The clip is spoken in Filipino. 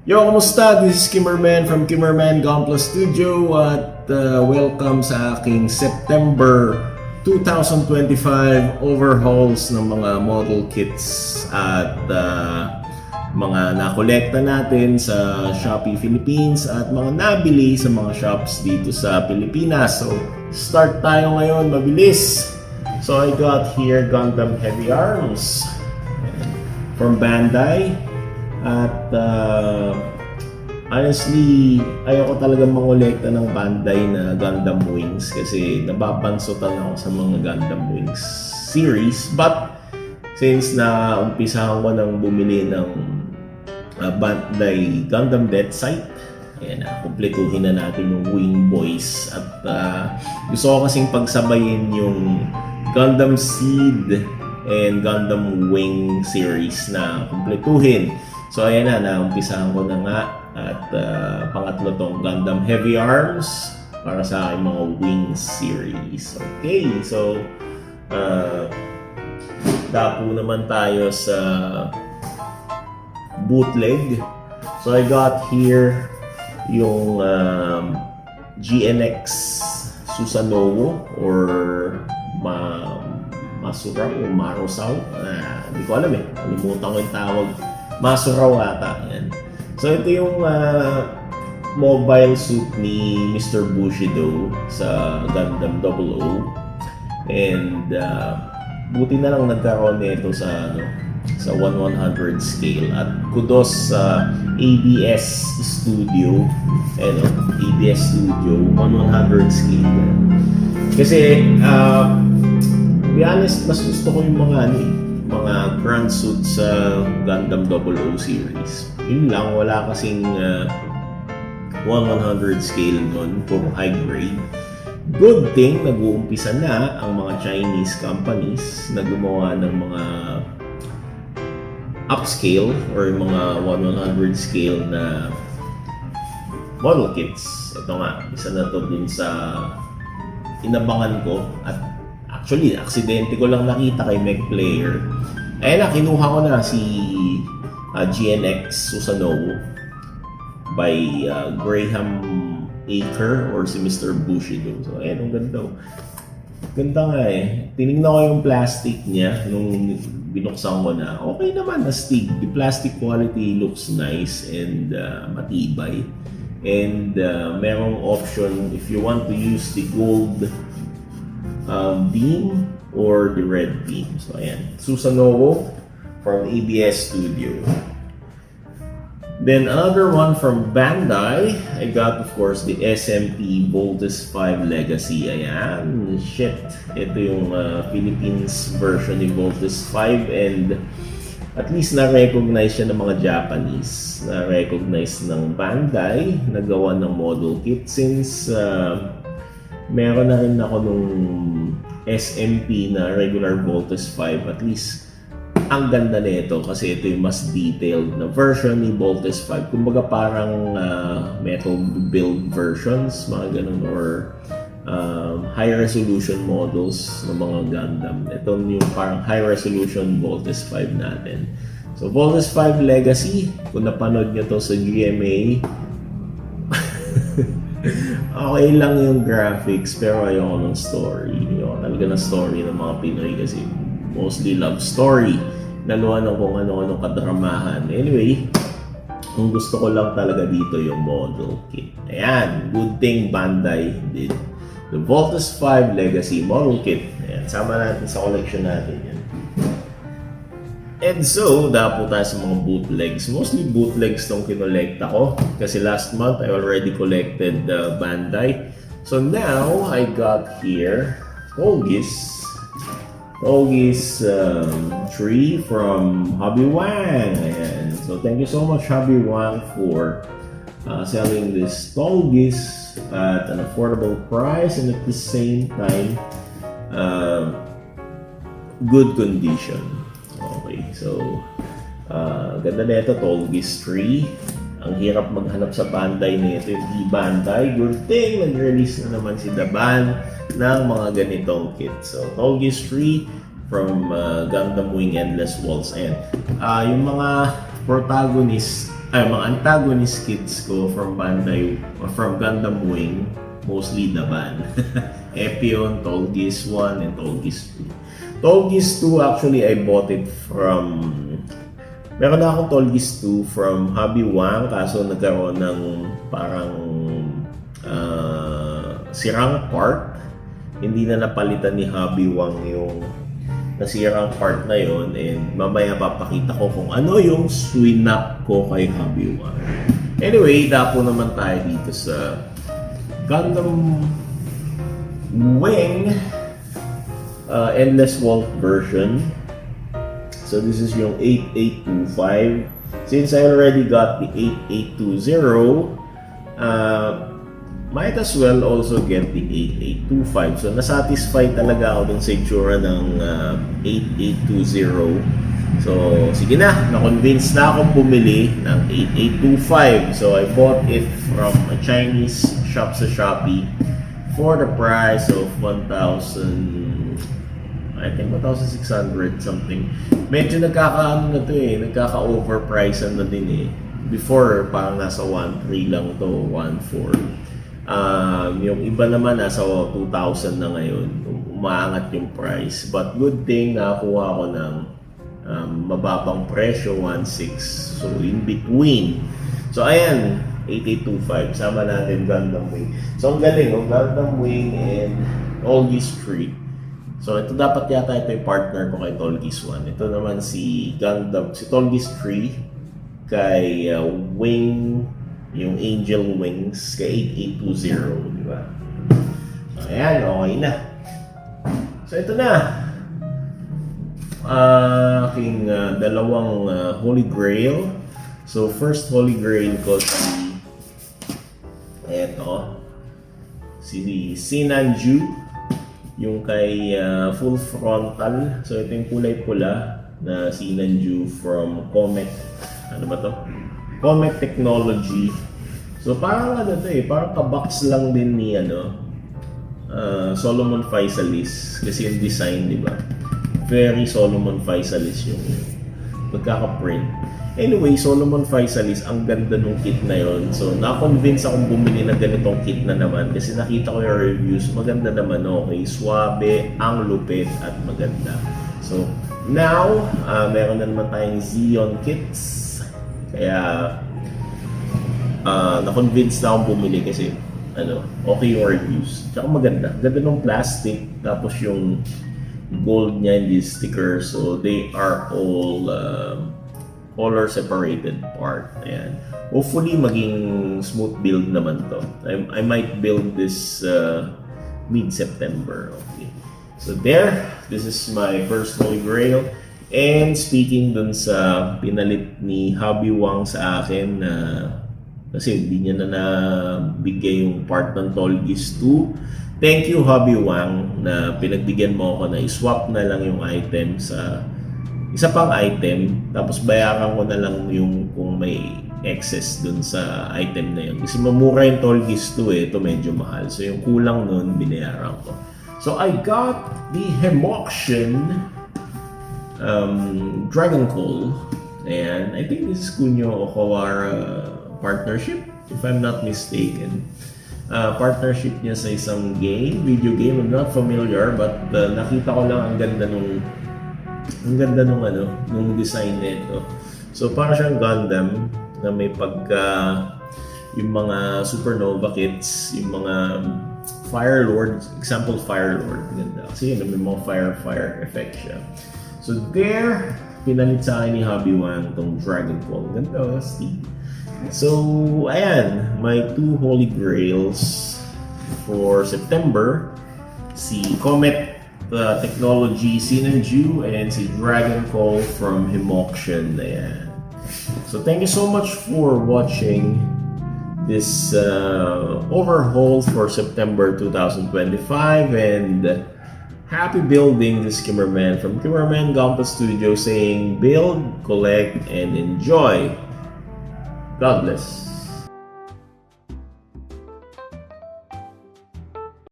Yo, kamusta? This is Kimmerman from Kimmerman Gunpla Studio at welcome sa aking September 2025 overhauls ng mga model kits at mga nakolekta natin sa Shopee Philippines at mga nabili sa mga shops dito sa Pilipinas. So, start tayo ngayon, mabilis. So, I got here Gundam Heavy Arms from Bandai. At honestly, ayoko talaga mangolekta ng Bandai na Gundam Wings kasi nababansutan ako sa mga Gundam Wings series. But since na umpisahan ko nang bumili ng Bandai Gundam Death Sight, ayan na, kumpletuhin na natin yung Wing Boys. At gusto ko kasing pagsabayin yung Gundam Seed and Gundam Wing series na kumpletuhin. So ayan na, naumpisahan ko na nga at pangatlo tong Gundam Heavy Arms para sa aking mga Wings series. Okay, so dapo naman tayo sa bootleg. So I got here yung GNX Susanoo or Masura o Marosaw. Hindi ko alam eh. Kalimutan ko yung tawag. Masuraw ata. Yan. So ito yung mobile suit ni Mr. Bushido sa Gundam 00. And buti na lang nagkaroon nito sa 1/100 scale. At kudos sa ABS Studio. ABS Studio 1/100 scale. Kasi to be honest, mas gusto ko yung mga grand suit sa Gundam 00 series. Yun lang, wala kasing 1/100 scale nun for high grade. Good thing, nag-uumpisa na ang mga Chinese companies na gumawa ng mga upscale or mga 1/100 scale na model kits. Ito nga, isa na to din sa inabangan ko at actually, aksidente ko lang nakita kay Mech Player. Ayun na, kinuha ko na si GNX Susanoo by Graham Aker or si Mr. Bushido. So, ayun, ang ganda. Ganda nga eh. Tinignan ko yung plastic niya nung binuksan ko na. Okay naman, astig. The plastic quality looks nice and matibay. And merong option if you want to use the gold beam or the red beam. So ayan, Susanoo from ABS Studio. Then another one from Bandai, I got of course the SMP Voltes 5 Legacy. Ayan, shit. Ito yung Philippines version ni Voltes 5 and at least na-recognize siya ng mga Japanese. Na-recognize ng Bandai, nagawa ng model kit since meron na rin ako nung SMP na regular Voltes 5. At least ang ganda nito kasi ito yung mas detailed na version ni Voltes 5. Kumbaga parang metal build versions, mga ganun, or high resolution models ng mga Gundam. Ito yung parang high resolution Voltes 5 natin. So Voltes 5 Legacy, kung napanood nyo to sa GMA, okay lang yung graphics pero ayoko ng story. Ayoko talaga ng story ng mga Pinoy kasi mostly love story. Naluhan ng kung ano-anong kadramahan. Anyway, ang gusto ko lang talaga dito yung model kit. Ayan, good thing Bandai did the Voltes 5 Legacy model kit. Ayan, sama natin sa collection natin yan. And so, dapo tayo sa mga bootlegs. Mostly bootlegs tong kinolekta ko. Kasi last month, I already collected Bandai. So now, I got here Tolgis tree from Hobby Wang. Ayan. So thank you so much, Hobby Wang, for selling this Tolgis at an affordable price and at the same time, good condition. Okay, so ganda na ito, Tolgis tree. Ang hirap maghanap sa Bandai na ito, yung Bandai. Good thing, nag-release na naman si Daban ng mga ganitong kit. So, Tolgis tree from Gundam Wing Endless Waltz. And yung mga protagonist mga antagonist kits ko from Bandai, from Gundam Wing, mostly Daban. Epion, Tolgis 1, and Tolgis 2. Tolgis 2, actually, I bought it from... Meron na akong Tolgis 2 from Hobby Wang, kaso nagkaroon ng parang sirang part. Hindi na napalitan ni Hobby Wang yung nasirang part na yon, and mamaya papakita ko kung ano yung swinap ko kay Hobby Wang. Anyway, dapo naman tayo dito sa Gundam Wing Endless Waltz version. So this is yung 8825. Since I already got the 8820, might as well also get the 8825. So nasatisfy talaga ako dun sa itsura ng 8820. So sige na, na-convince na akong bumili ng 8825. So I bought it from a Chinese shop sa Shopee for the price of 1,600 something. Medyo nagkakaano na to nagkaka-overprice na din Before, parang nasa 1.3 lang to, 1.4. Yung iba naman nasa 2,000 na ngayon, umaangat yung price. But good thing nakakuha ko ng mababang presyo, 1.6. So in between. So ayan, 8825. Sama natin Gundam Wing. So ang galing, Gundam Wing and Tolgis 3. So ito dapat yata ito yung partner ko kay Tolgis 1. Ito naman si Tolgis 3 kay Wing, yung Angel Wings kay 8820, di ba? Ayan, okay na. So ito na. Aking dalawang Holy Grail. So first Holy Grail ko si Sinanju, yung kay full frontal. So ito yung kulay pula na Sinanju from Comet. Ano ba to? Comet Technology. So parang parang kabox lang din ni Solomon Faisalis kasi yung design, di ba? Very Solomon Faisalis yung pagkaka-print. Anyway, Solomon Faisalis, ang ganda nung kit na yon. So na-convince akong bumili ng ganitong kit na naman kasi nakita ko yung reviews, maganda naman, okay, suwabe, ang lupit at maganda. So now, meron na naman tayong Zeon kits. Kaya na-convince na akong bumili kasi okay yung reviews. Tsaka maganda. Ganda ng plastic. Tapos yung gold niya, hindi sticker. So they are all color separated part. Ayan. Hopefully maging smooth build naman to. I might build this mid-September. Okay. So there, this is my first Holy Grail. And speaking dun sa pinalit ni Hobby Wang sa akin kasi hindi niya na nabigay yung part ng Tolgis 2. Thank you Hobby Wang na pinagbigyan mo ako na i-swap na lang yung item sa isa pang item, tapos bayaran ko na lang yung kung may excess dun sa item na yun. Kasi mamura yung Tolgis 2 ito medyo mahal. So yung kulang nun, binayaran ko. So I got the Hemoction Dragon Call, and I think this is Kunio Okawara partnership, if I'm not mistaken. Partnership niya sa isang video game. I'm not familiar, but nakita ko lang ang ganda nung design nito. So para siyang Gundam na may yung mga Supernova kits, yung mga Fire Lord, example Fire Lord, ganda. Kasi may mga fire effect siya. So there, pinalit sa akin ni Hobby Wang itong Dragon Ball. Ganda, Steve. So, ayan, my two Holy Grails for September. Si Comet Technology Sinanju and si Dragon Call from Hemoction. Ayan. So, thank you so much for watching this overhaul for September 2025, and happy building. This is Kimmerman from Kimmerman Gampa Studio saying build, collect, and enjoy. God bless.